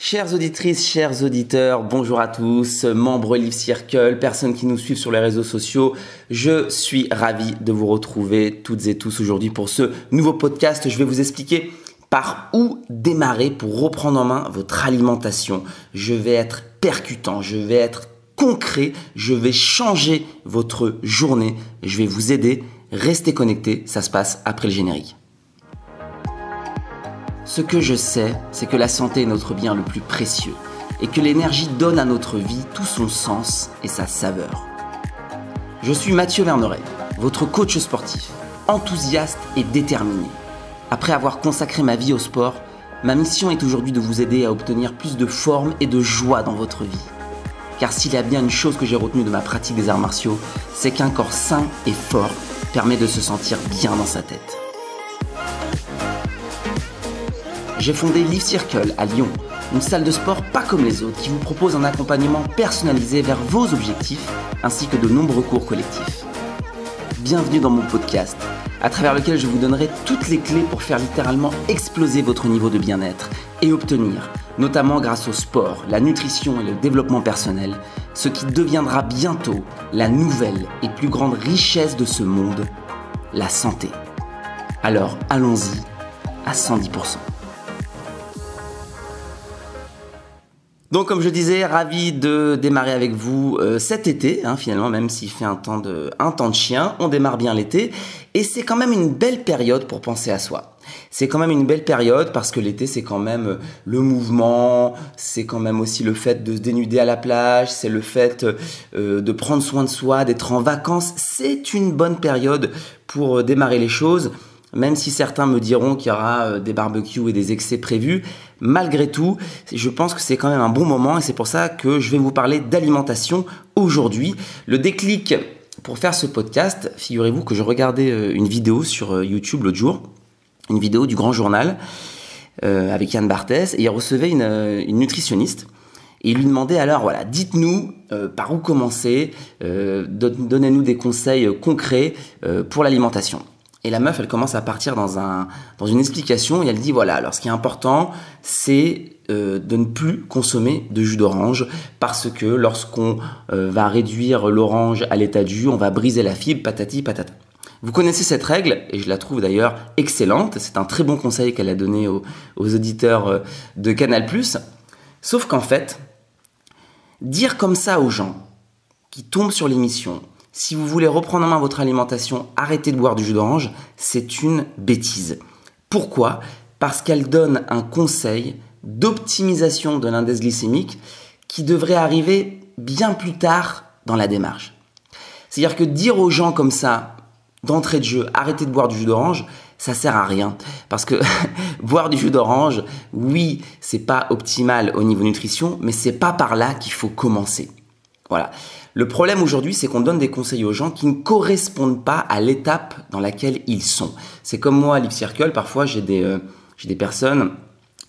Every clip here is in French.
Chères auditrices, chers auditeurs, bonjour à tous, membres Live Circle, personnes qui nous suivent sur les réseaux sociaux. Je suis ravi de vous retrouver toutes et tous aujourd'hui pour ce nouveau podcast. Je vais vous expliquer par où démarrer pour reprendre en main votre alimentation. Je vais être percutant, je vais être concret, je vais changer votre journée. Je vais vous aider. Restez connectés, ça se passe après le générique. Ce que je sais, c'est que la santé est notre bien le plus précieux et que l'énergie donne à notre vie tout son sens et sa saveur. Je suis Mathieu Verneret, votre coach sportif, enthousiaste et déterminé. Après avoir consacré ma vie au sport, ma mission est aujourd'hui de vous aider à obtenir plus de forme et de joie dans votre vie. Car s'il y a bien une chose que j'ai retenue de ma pratique des arts martiaux, c'est qu'un corps sain et fort permet de se sentir bien dans sa tête. J'ai fondé Live Circle à Lyon, une salle de sport pas comme les autres qui vous propose un accompagnement personnalisé vers vos objectifs ainsi que de nombreux cours collectifs. Bienvenue dans mon podcast, à travers lequel je vous donnerai toutes les clés pour faire littéralement exploser votre niveau de bien-être et obtenir, notamment grâce au sport, la nutrition et le développement personnel, ce qui deviendra bientôt la nouvelle et plus grande richesse de ce monde, la santé. Alors allons-y à 110%. Donc comme je disais, ravi de démarrer avec vous cet été, finalement, même s'il fait un temps de chien, on démarre bien l'été et c'est quand même une belle période pour penser à soi. C'est quand même une belle période parce que l'été c'est quand même le mouvement, c'est quand même aussi le fait de se dénuder à la plage, c'est le fait de prendre soin de soi, d'être en vacances. C'est une bonne période pour démarrer les choses. Même si certains me diront qu'il y aura des barbecues et des excès prévus, malgré tout, je pense que c'est quand même un bon moment et c'est pour ça que je vais vous parler d'alimentation aujourd'hui. Le déclic pour faire ce podcast, figurez-vous que je regardais une vidéo sur YouTube l'autre jour, une vidéo du Grand Journal avec Yann Barthès, et il recevait une nutritionniste. Et il lui demandait alors, voilà, dites-nous par où commencer, donnez-nous des conseils concrets pour l'alimentation. Et la meuf, elle commence à partir dans une explication et elle dit voilà, alors ce qui est important, c'est de ne plus consommer de jus d'orange parce que lorsqu'on va réduire l'orange à l'état de jus, on va briser la fibre, patati patata. Vous connaissez cette règle et je la trouve d'ailleurs excellente. C'est un très bon conseil qu'elle a donné aux auditeurs de Canal+. Sauf qu'en fait, dire comme ça aux gens qui tombent sur l'émission, si vous voulez reprendre en main votre alimentation, arrêtez de boire du jus d'orange, c'est une bêtise. Pourquoi ? Parce qu'elle donne un conseil d'optimisation de l'index glycémique qui devrait arriver bien plus tard dans la démarche. C'est-à-dire que dire aux gens comme ça, d'entrée de jeu, arrêtez de boire du jus d'orange, ça sert à rien. Parce que boire du jus d'orange, oui, c'est pas optimal au niveau nutrition, mais c'est pas par là qu'il faut commencer. Voilà. Le problème aujourd'hui, c'est qu'on donne des conseils aux gens qui ne correspondent pas à l'étape dans laquelle ils sont. C'est comme moi à Live Circle, parfois j'ai des personnes,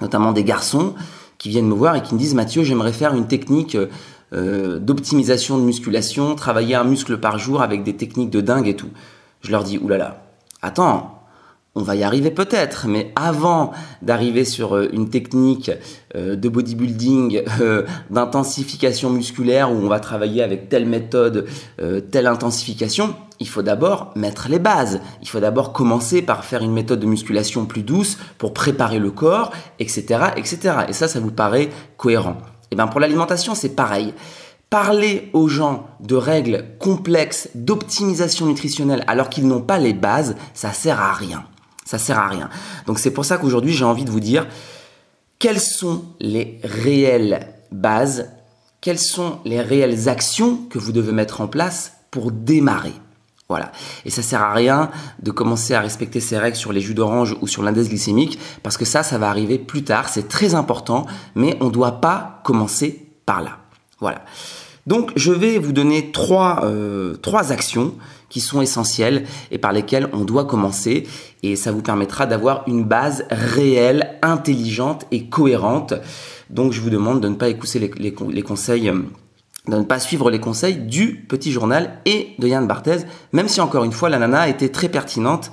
notamment des garçons, qui viennent me voir et qui me disent « Mathieu, j'aimerais faire une technique d'optimisation de musculation, travailler un muscle par jour avec des techniques de dingue et tout. » Je leur dis « Oulala, attends, on va y arriver peut-être, mais avant d'arriver sur une technique de bodybuilding, d'intensification musculaire où on va travailler avec telle méthode, telle intensification, il faut d'abord mettre les bases. Il faut d'abord commencer par faire une méthode de musculation plus douce pour préparer le corps, etc., etc. Et ça vous paraît cohérent. Et bien pour l'alimentation, c'est pareil. Parler aux gens de règles complexes d'optimisation nutritionnelle alors qu'ils n'ont pas les bases, ça sert à rien. Ça sert à rien. Donc c'est pour ça qu'aujourd'hui, j'ai envie de vous dire quelles sont les réelles bases, quelles sont les réelles actions que vous devez mettre en place pour démarrer. Voilà. Et ça sert à rien de commencer à respecter ces règles sur les jus d'orange ou sur l'index glycémique parce que ça va arriver plus tard. C'est très important, mais on ne doit pas commencer par là. Voilà. Donc, je vais vous donner trois actions qui sont essentielles et par lesquelles on doit commencer et ça vous permettra d'avoir une base réelle, intelligente et cohérente. Donc, je vous demande de ne pas écouter les conseils, de ne pas suivre les conseils du Petit Journal et de Yann Barthès, même si encore une fois, la nana était très pertinente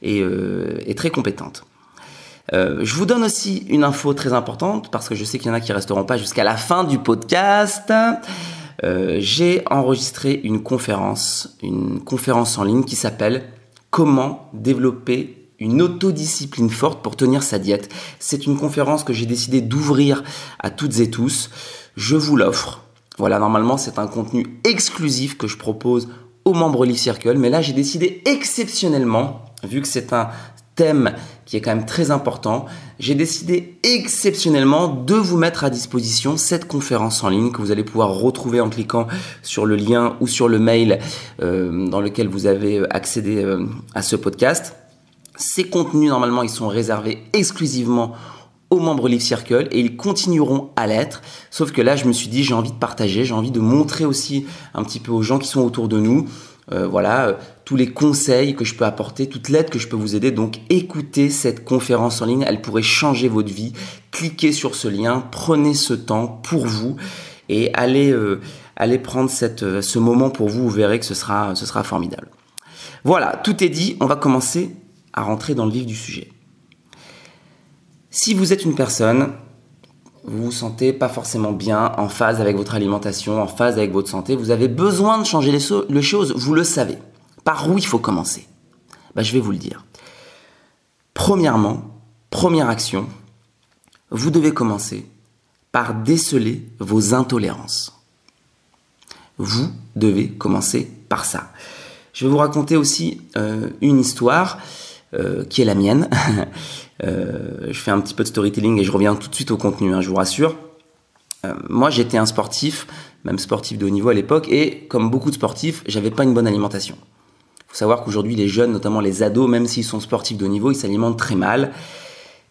et très compétente. Je vous donne aussi une info très importante parce que je sais qu'il y en a qui resteront pas jusqu'à la fin du podcast. J'ai enregistré une conférence en ligne qui s'appelle « Comment développer une autodiscipline forte pour tenir sa diète ». C'est une conférence que j'ai décidé d'ouvrir à toutes et tous. Je vous l'offre. Voilà, normalement, c'est un contenu exclusif que je propose aux membres Live Circle. Mais là, j'ai décidé exceptionnellement, vu que c'est un thème qui est quand même très important, j'ai décidé exceptionnellement de vous mettre à disposition cette conférence en ligne que vous allez pouvoir retrouver en cliquant sur le lien ou sur le mail dans lequel vous avez accédé à ce podcast. Ces contenus, normalement, ils sont réservés exclusivement aux membres Live Circle et ils continueront à l'être. Sauf que là, je me suis dit, j'ai envie de partager, j'ai envie de montrer aussi un petit peu aux gens qui sont autour de nous, tous les conseils que je peux apporter, toute l'aide que je peux vous aider. Donc, écoutez cette conférence en ligne, elle pourrait changer votre vie. Cliquez sur ce lien, prenez ce temps pour vous et allez prendre ce moment pour vous. Vous verrez que ce sera formidable. Voilà, tout est dit. On va commencer à rentrer dans le vif du sujet. Si vous êtes une personne, vous vous sentez pas forcément bien, en phase avec votre alimentation, en phase avec votre santé, vous avez besoin de changer les choses, vous le savez. Par où il faut commencer ? Je vais vous le dire. Premièrement, première action, vous devez commencer par déceler vos intolérances. Vous devez commencer par ça. Je vais vous raconter aussi une histoire qui est la mienne. Je fais un petit peu de storytelling et je reviens tout de suite au contenu, je vous rassure. Moi, j'étais un sportif, même sportif de haut niveau à l'époque, et comme beaucoup de sportifs, j'avais pas une bonne alimentation. Il faut savoir qu'aujourd'hui, les jeunes, notamment les ados, même s'ils sont sportifs de haut niveau, ils s'alimentent très mal.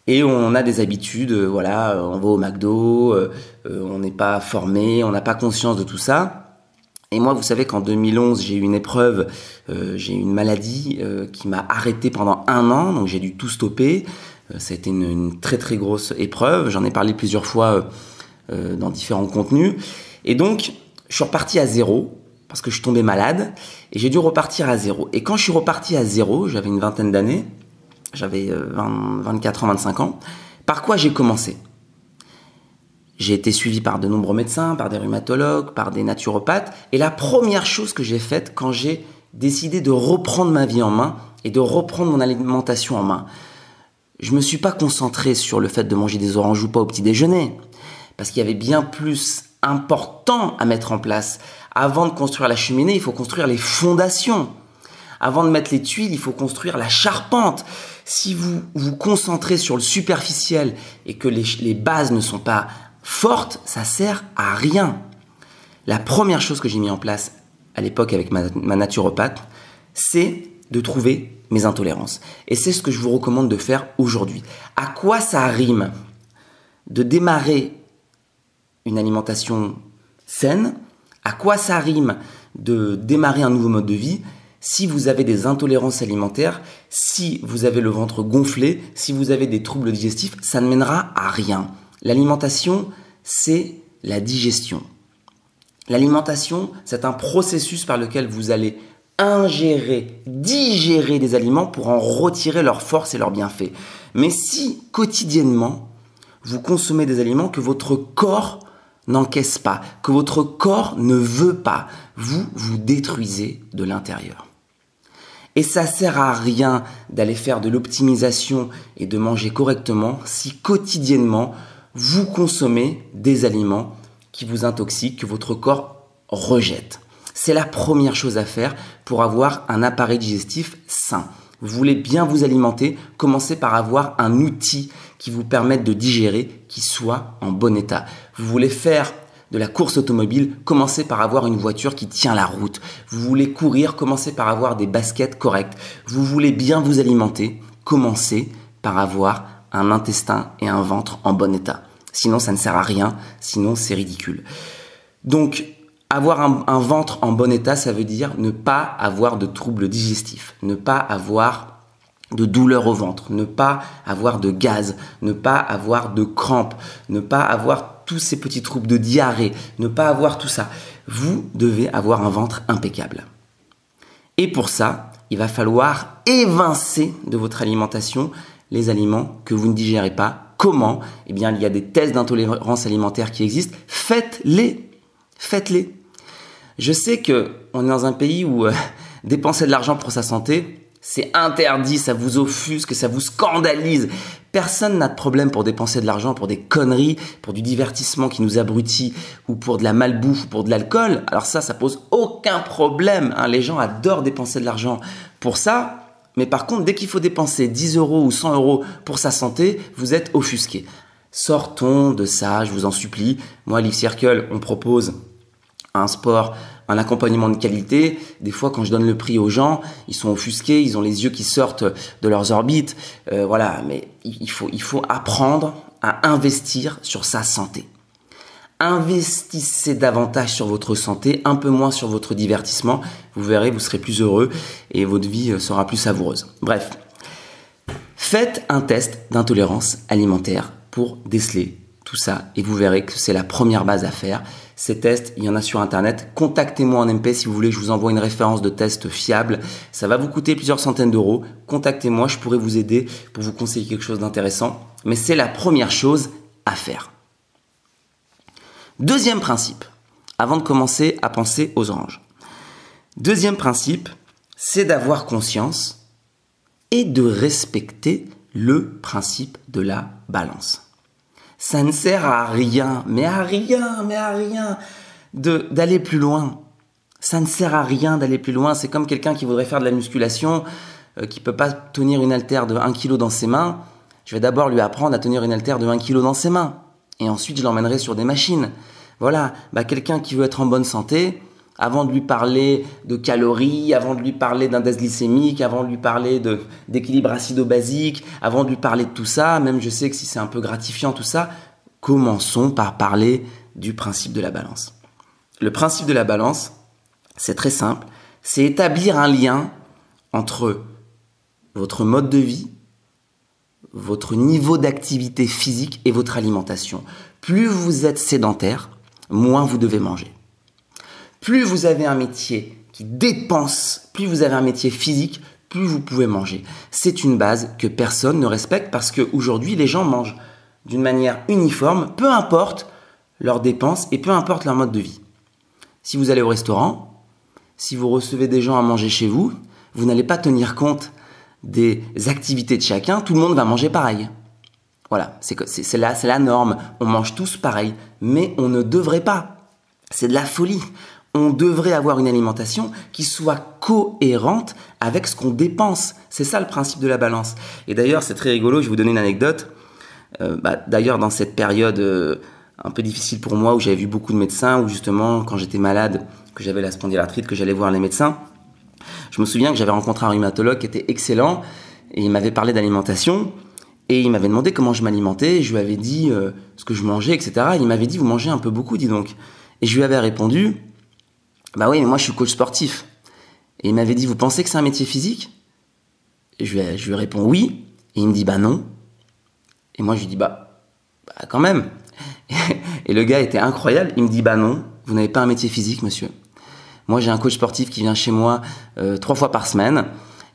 Et on a des habitudes, on va au McDo, on n'est pas formé, on n'a pas conscience de tout ça. Et moi, vous savez qu'en 2011, j'ai eu une épreuve, j'ai eu une maladie qui m'a arrêté pendant 1 an, donc j'ai dû tout stopper. Ça a été une très très grosse épreuve, j'en ai parlé plusieurs fois dans différents contenus. Et donc, je suis reparti à zéro, parce que je suis tombé malade, et j'ai dû repartir à zéro. Et quand je suis reparti à zéro, j'avais une vingtaine d'années, j'avais 24 ans, 25 ans, par quoi j'ai commencé ? J'ai été suivi par de nombreux médecins, par des rhumatologues, par des naturopathes. Et la première chose que j'ai faite quand j'ai décidé de reprendre ma vie en main et de reprendre mon alimentation en main, je me suis pas concentré sur le fait de manger des oranges ou pas au petit déjeuner. Parce qu'il y avait bien plus important à mettre en place. Avant de construire la cheminée, il faut construire les fondations. Avant de mettre les tuiles, il faut construire la charpente. Si vous vous concentrez sur le superficiel et que les bases ne sont pas forte, ça sert à rien. La première chose que j'ai mis en place à l'époque avec ma naturopathe, c'est de trouver mes intolérances. Et c'est ce que je vous recommande de faire aujourd'hui. À quoi ça rime de démarrer une alimentation saine ? À quoi ça rime de démarrer un nouveau mode de vie si vous avez des intolérances alimentaires, si vous avez le ventre gonflé, si vous avez des troubles digestifs, ça ne mènera à rien. L'alimentation, c'est la digestion. L'alimentation, c'est un processus par lequel vous allez digérer des aliments pour en retirer leur force et leurs bienfaits. Mais si quotidiennement, vous consommez des aliments que votre corps n'encaisse pas, que votre corps ne veut pas, vous vous détruisez de l'intérieur. Et ça sert à rien d'aller faire de l'optimisation et de manger correctement si quotidiennement, vous consommez des aliments qui vous intoxiquent, que votre corps rejette. C'est la première chose à faire pour avoir un appareil digestif sain. Vous voulez bien vous alimenter, commencez par avoir un outil qui vous permette de digérer, qui soit en bon état. Vous voulez faire de la course automobile, commencez par avoir une voiture qui tient la route. Vous voulez courir, commencez par avoir des baskets correctes. Vous voulez bien vous alimenter, commencez par avoir un intestin et un ventre en bon état. Sinon, ça ne sert à rien, sinon c'est ridicule. Donc, avoir un ventre en bon état, ça veut dire ne pas avoir de troubles digestifs, ne pas avoir de douleur au ventre, ne pas avoir de gaz, ne pas avoir de crampes, ne pas avoir tous ces petits troubles de diarrhée, ne pas avoir tout ça. Vous devez avoir un ventre impeccable. Et pour ça, il va falloir évincer de votre alimentation les aliments que vous ne digérez pas. Comment? Eh bien, il y a des tests d'intolérance alimentaire qui existent. Faites-les. Faites-les. Je sais que on est dans un pays où dépenser de l'argent pour sa santé, c'est interdit, ça vous offusque, ça vous scandalise. Personne n'a de problème pour dépenser de l'argent pour des conneries, pour du divertissement qui nous abrutit, ou pour de la malbouffe, ou pour de l'alcool. Alors ça pose aucun problème. Les gens adorent dépenser de l'argent pour ça. Mais par contre, dès qu'il faut dépenser 10 € ou 100 € pour sa santé, vous êtes offusqué. Sortons de ça, je vous en supplie. Moi, à Live Circle, on propose un sport, un accompagnement de qualité. Des fois, quand je donne le prix aux gens, ils sont offusqués, ils ont les yeux qui sortent de leurs orbites. Voilà, mais il faut apprendre à investir sur sa santé. Investissez davantage sur votre santé, un peu moins sur votre divertissement. Vous verrez, vous serez plus heureux et votre vie sera plus savoureuse. Bref, faites un test d'intolérance alimentaire pour déceler tout ça et vous verrez que c'est la première base à faire. Ces tests, il y en a sur internet. Contactez-moi en MP si vous voulez que je vous envoie une référence de test fiable. Ça va vous coûter plusieurs centaines d'euros. Contactez-moi, je pourrais vous aider pour vous conseiller quelque chose d'intéressant. Mais c'est la première chose à faire. Deuxième principe, avant de commencer à penser aux oranges. Deuxième principe, c'est d'avoir conscience et de respecter le principe de la balance. Ça ne sert à rien, d'aller plus loin. Ça ne sert à rien d'aller plus loin. C'est comme quelqu'un qui voudrait faire de la musculation, qui peut pas tenir une haltère de 1 kg dans ses mains. Je vais d'abord lui apprendre à tenir une haltère de 1 kg dans ses mains. Et ensuite, je l'emmènerai sur des machines. Voilà, quelqu'un qui veut être en bonne santé, avant de lui parler de calories, avant de lui parler d'index glycémique, avant de lui parler d'équilibre acido-basique, avant de lui parler de tout ça, même je sais que si c'est un peu gratifiant tout ça, commençons par parler du principe de la balance. Le principe de la balance, c'est très simple, c'est établir un lien entre votre mode de vie, votre niveau d'activité physique et votre alimentation. Plus vous êtes sédentaire, moins vous devez manger. Plus vous avez un métier qui dépense, plus vous avez un métier physique, plus vous pouvez manger. C'est une base que personne ne respecte parce qu'aujourd'hui, les gens mangent d'une manière uniforme, peu importe leurs dépenses et peu importe leur mode de vie. Si vous allez au restaurant, si vous recevez des gens à manger chez vous, vous n'allez pas tenir compte des activités de chacun, tout le monde va manger pareil. Voilà, c'est la norme. On mange tous pareil, mais on ne devrait pas. C'est de la folie. On devrait avoir une alimentation qui soit cohérente avec ce qu'on dépense. C'est ça le principe de la balance. Et d'ailleurs, c'est très rigolo, je vais vous donner une anecdote. D'ailleurs, dans cette période un peu difficile pour moi, où j'avais vu beaucoup de médecins, où justement, quand j'étais malade, que j'avais la spondylarthrite, que j'allais voir les médecins, je me souviens que j'avais rencontré un rhumatologue qui était excellent, et il m'avait parlé d'alimentation, et il m'avait demandé comment je m'alimentais, et je lui avais dit ce que je mangeais, etc. Et il m'avait dit, vous mangez un peu beaucoup, dis donc. Et je lui avais répondu, oui, mais moi je suis coach sportif. Et il m'avait dit, vous pensez que c'est un métier physique? Et je lui réponds oui. Et il me dit, non. Et moi je lui dis, quand même. Et le gars était incroyable, il me dit, non, vous n'avez pas un métier physique, monsieur. Moi j'ai un coach sportif qui vient chez moi 3 fois par semaine,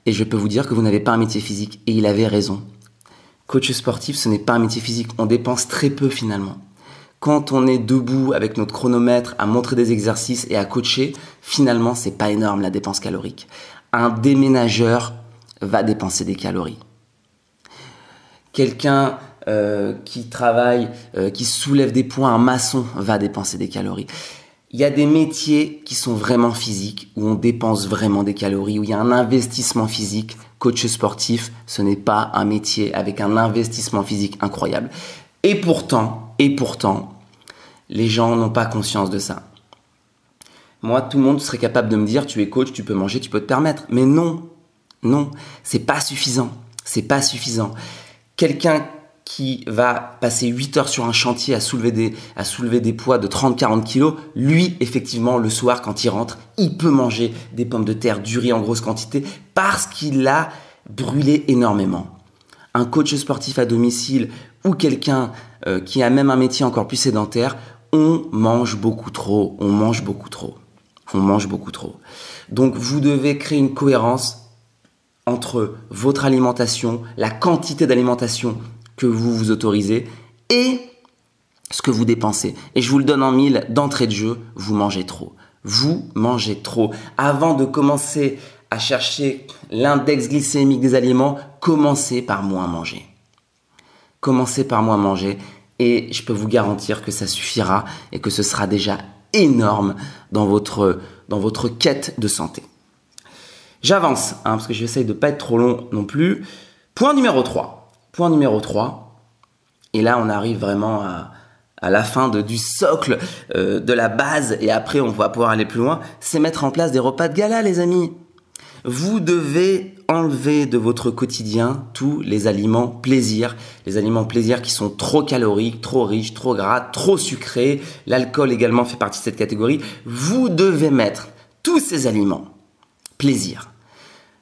et je peux vous dire que vous n'avez pas un métier physique. Et il avait raison. Coach sportif, ce n'est pas un métier physique. On dépense très peu finalement. Quand on est debout avec notre chronomètre à montrer des exercices et à coacher, finalement, c'est pas énorme la dépense calorique. Un déménageur va dépenser des calories. Quelqu'un qui travaille, qui soulève des poids, un maçon, va dépenser des calories. Il y a des métiers qui sont vraiment physiques, où on dépense vraiment des calories, où il y a un investissement physique. Coach sportif, ce n'est pas un métier avec un investissement physique incroyable. Et pourtant, les gens n'ont pas conscience de ça. Moi, tout le monde serait capable de me dire, tu es coach, tu peux manger, tu peux te permettre. Mais non, c'est pas suffisant. Quelqu'un qui va passer 8 heures sur un chantier à soulever des poids de 30-40 kilos, lui, effectivement, le soir, quand il rentre, il peut manger des pommes de terre, du riz en grosse quantité, parce qu'il a brûlé énormément. Un coach sportif à domicile ou quelqu'un qui a même un métier encore plus sédentaire, on mange beaucoup trop. Donc, vous devez créer une cohérence entre votre alimentation, la quantité d'alimentation que vous vous autorisez et ce que vous dépensez. Et je vous le donne en mille, d'entrée de jeu, vous mangez trop. Vous mangez trop. Avant de commencer à chercher l'index glycémique des aliments, commencez par moins manger. Commencez par moins manger et je peux vous garantir que ça suffira et que ce sera déjà énorme dans votre quête de santé. J'avance, parce que j'essaye de ne pas être trop long non plus. Point numéro 3. Point numéro 3. Et là, on arrive vraiment à la fin du socle, de la base, et après, on va pouvoir aller plus loin. C'est mettre en place des repas de gala, les amis. Vous devez enlever de votre quotidien tous les aliments plaisir. Les aliments plaisir qui sont trop caloriques, trop riches, trop gras, trop sucrés. L'alcool également fait partie de cette catégorie. Vous devez mettre tous ces aliments plaisir.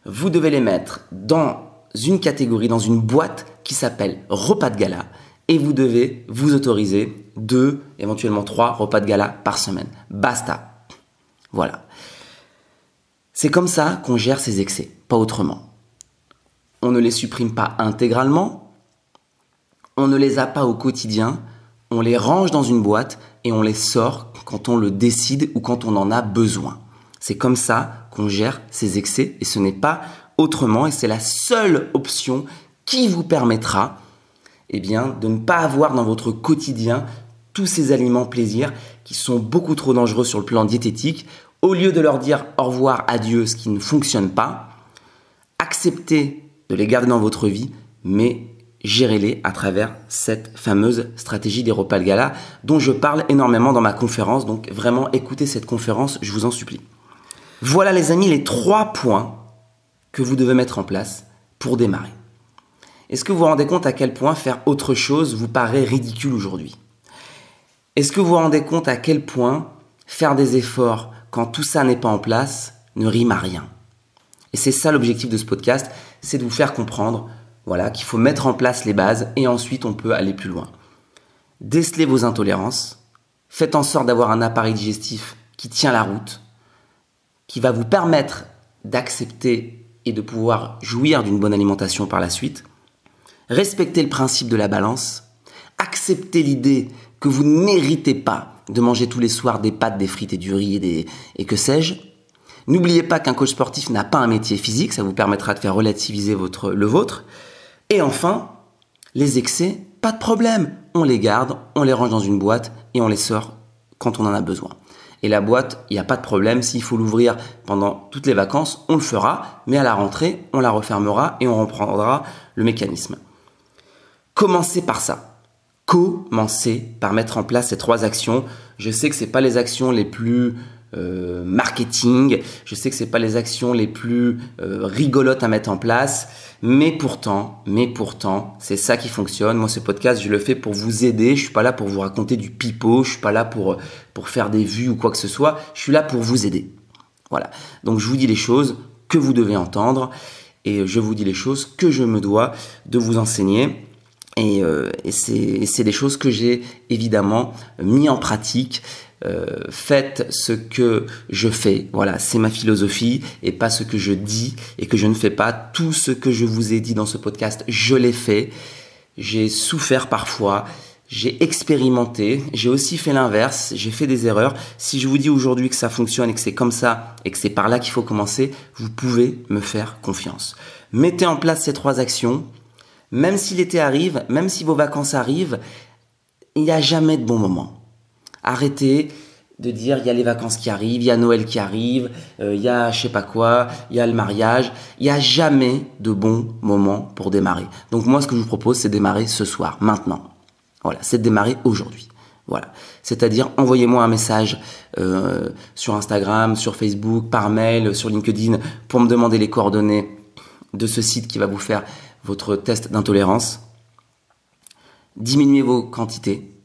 Vous devez les mettre dans une catégorie, dans une boîte qui s'appelle repas de gala. Et vous devez vous autoriser 2, éventuellement 3 repas de gala par semaine. Basta. Voilà. C'est comme ça qu'on gère ces excès, pas autrement. On ne les supprime pas intégralement, on ne les a pas au quotidien, on les range dans une boîte et on les sort quand on le décide ou quand on en a besoin. C'est comme ça qu'on gère ces excès et ce n'est pas autrement et c'est la seule option qui vous permettra de ne pas avoir dans votre quotidien tous ces aliments plaisir qui sont beaucoup trop dangereux sur le plan diététique. Au lieu de leur dire au revoir, adieu, ce qui ne fonctionne pas, acceptez de les garder dans votre vie, mais gérez-les à travers cette fameuse stratégie des repas de gala dont je parle énormément dans ma conférence. Donc vraiment, écoutez cette conférence, je vous en supplie. Voilà les amis, les 3 points que vous devez mettre en place pour démarrer. Est-ce que vous vous rendez compte à quel point faire autre chose vous paraît ridicule aujourd'hui? Est-ce que vous vous rendez compte à quel point faire des efforts quand tout ça n'est pas en place ne rime à rien? Et c'est ça l'objectif de ce podcast, c'est de vous faire comprendre qu'il faut mettre en place les bases et ensuite on peut aller plus loin. Décelez vos intolérances, faites en sorte d'avoir un appareil digestif qui tient la route, qui va vous permettre d'accepter et de pouvoir jouir d'une bonne alimentation par la suite. Respectez le principe de la balance, acceptez l'idée que vous ne méritez pas de manger tous les soirs des pâtes, des frites et du riz et que sais-je. N'oubliez pas qu'un coach sportif n'a pas un métier physique, ça vous permettra de faire relativiser le vôtre. Et enfin, les excès, pas de problème, on les garde, on les range dans une boîte et on les sort quand on en a besoin. Et la boîte, il n'y a pas de problème, s'il faut l'ouvrir pendant toutes les vacances, on le fera, mais à la rentrée, on la refermera et on reprendra le mécanisme. Commencez par ça. Commencez par mettre en place ces 3 actions. Je sais que ce n'est pas les actions les plus marketing, je sais que ce n'est pas les actions les plus rigolotes à mettre en place, mais pourtant, c'est ça qui fonctionne. Moi, ce podcast, je le fais pour vous aider. Je ne suis pas là pour vous raconter du pipeau, je ne suis pas là pour faire des vues ou quoi que ce soit. Je suis là pour vous aider. Voilà. Donc, je vous dis les choses que vous devez entendre et je vous dis les choses que je me dois de vous enseigner. Et c'est des choses que j'ai évidemment mis en pratique. Faites ce que je fais, voilà, c'est ma philosophie et pas ce que je dis et que je ne fais pas. Tout ce que je vous ai dit dans ce podcast, je l'ai fait. J'ai souffert parfois, j'ai expérimenté, j'ai aussi fait l'inverse, j'ai fait des erreurs. Si je vous dis aujourd'hui que ça fonctionne et que c'est comme ça et que c'est par là qu'il faut commencer, vous pouvez me faire confiance. Mettez en place ces 3 actions. Même si l'été arrive, même si vos vacances arrivent, il n'y a jamais de bon moment. Arrêtez de dire il y a les vacances qui arrivent, il y a Noël qui arrive, il y a je sais pas quoi, il y a le mariage. Il n'y a jamais de bon moment pour démarrer. Donc moi, ce que je vous propose, c'est de démarrer ce soir, maintenant. Voilà, c'est de démarrer aujourd'hui. Voilà, c'est-à-dire envoyez-moi un message sur Instagram, sur Facebook, par mail, sur LinkedIn pour me demander les coordonnées de ce site qui va vous faire votre test d'intolérance. Diminuez vos quantités.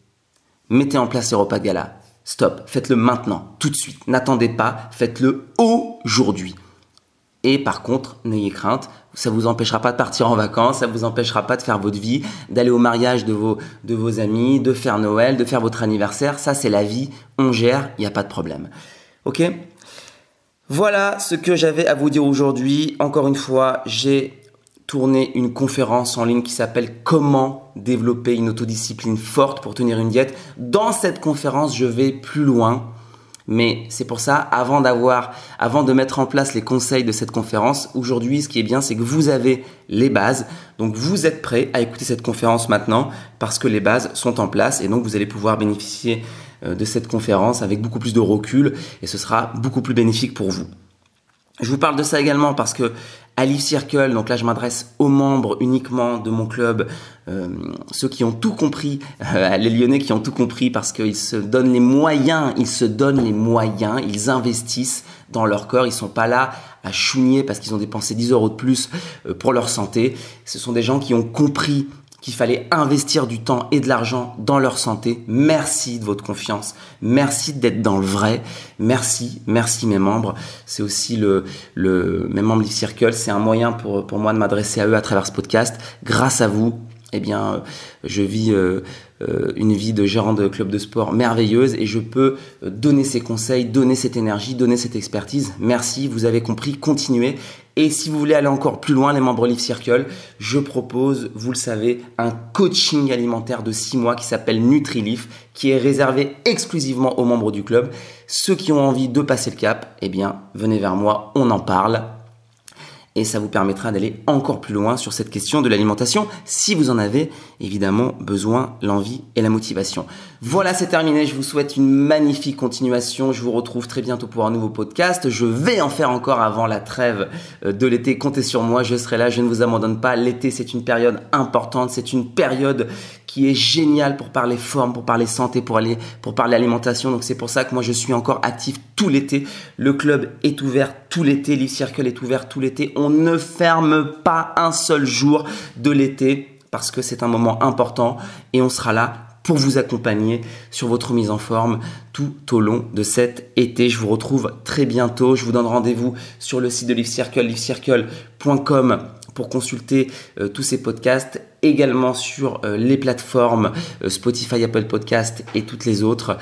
Mettez en place les repas de gala. Stop. Faites-le maintenant, tout de suite. N'attendez pas. Faites-le aujourd'hui. Et par contre, n'ayez crainte. Ça ne vous empêchera pas de partir en vacances. Ça ne vous empêchera pas de faire votre vie, d'aller au mariage de vos amis, de faire Noël, de faire votre anniversaire. Ça, c'est la vie. On gère. Il n'y a pas de problème. Ok ? Voilà ce que j'avais à vous dire aujourd'hui. Encore une fois, j'ai tourné une conférence en ligne qui s'appelle « Comment développer une autodiscipline forte pour tenir une diète ». Dans cette conférence, je vais plus loin. Mais c'est pour ça, avant de mettre en place les conseils de cette conférence, aujourd'hui, ce qui est bien, c'est que vous avez les bases. Donc, vous êtes prêts à écouter cette conférence maintenant parce que les bases sont en place et donc vous allez pouvoir bénéficier de cette conférence avec beaucoup plus de recul et ce sera beaucoup plus bénéfique pour vous. Je vous parle de ça également parce que à Live Circle, donc là je m'adresse aux membres uniquement de mon club, ceux qui ont tout compris, les Lyonnais qui ont tout compris parce qu'ils se donnent les moyens, ils investissent dans leur corps, ils sont pas là à chougner parce qu'ils ont dépensé 10 € de plus pour leur santé. Ce sont des gens qui ont compris qu'il fallait investir du temps et de l'argent dans leur santé. Merci de votre confiance. Merci d'être dans le vrai. Merci mes membres. C'est aussi mes membres Live Circle. C'est un moyen pour moi de m'adresser à eux à travers ce podcast. Grâce à vous, je vis une vie de gérant de club de sport merveilleuse et je peux donner ces conseils, donner cette énergie, donner cette expertise. Merci, vous avez compris, continuez. Et si vous voulez aller encore plus loin, les membres Live Circle, je propose, vous le savez, un coaching alimentaire de 6 mois qui s'appelle NutriLife, qui est réservé exclusivement aux membres du club. Ceux qui ont envie de passer le cap, venez vers moi, on en parle. Et ça vous permettra d'aller encore plus loin sur cette question de l'alimentation si vous en avez évidemment besoin, l'envie et la motivation. Voilà, c'est terminé. Je vous souhaite une magnifique continuation. Je vous retrouve très bientôt pour un nouveau podcast. Je vais en faire encore avant la trêve de l'été. Comptez sur moi, je serai là, je ne vous abandonne pas. L'été, c'est une période importante. C'est une période qui est géniale pour parler forme, pour parler santé, pour parler alimentation. Donc c'est pour ça que moi je suis encore actif tout l'été. Le club est ouvert tout l'été. Live Circle est ouvert tout l'été. On ne ferme pas un seul jour de l'été parce que c'est un moment important et on sera là pour vous accompagner sur votre mise en forme tout au long de cet été. Je vous retrouve très bientôt. Je vous donne rendez-vous sur le site de Live Circle, livecircle.com pour consulter tous ces podcasts, également sur les plateformes Spotify, Apple Podcast et toutes les autres.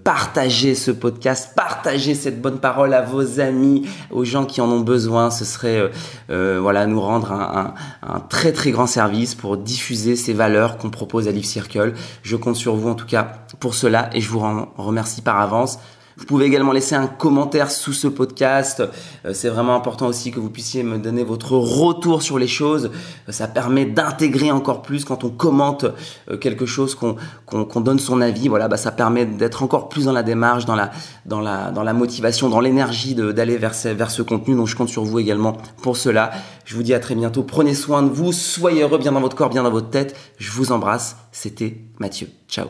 Partagez ce podcast, partagez cette bonne parole à vos amis, aux gens qui en ont besoin. Ce serait nous rendre un très très grand service pour diffuser ces valeurs qu'on propose à Live Circle. Je compte sur vous en tout cas pour cela et je vous remercie par avance. Vous pouvez également laisser un commentaire sous ce podcast. C'est vraiment important aussi que vous puissiez me donner votre retour sur les choses. Ça permet d'intégrer encore plus quand on commente quelque chose, qu'on donne son avis. Voilà, ça permet d'être encore plus dans la démarche, dans la motivation, dans l'énergie d'aller vers ce contenu. Donc je compte sur vous également pour cela. Je vous dis à très bientôt. Prenez soin de vous. Soyez heureux, bien dans votre corps, bien dans votre tête. Je vous embrasse. C'était Mathieu. Ciao.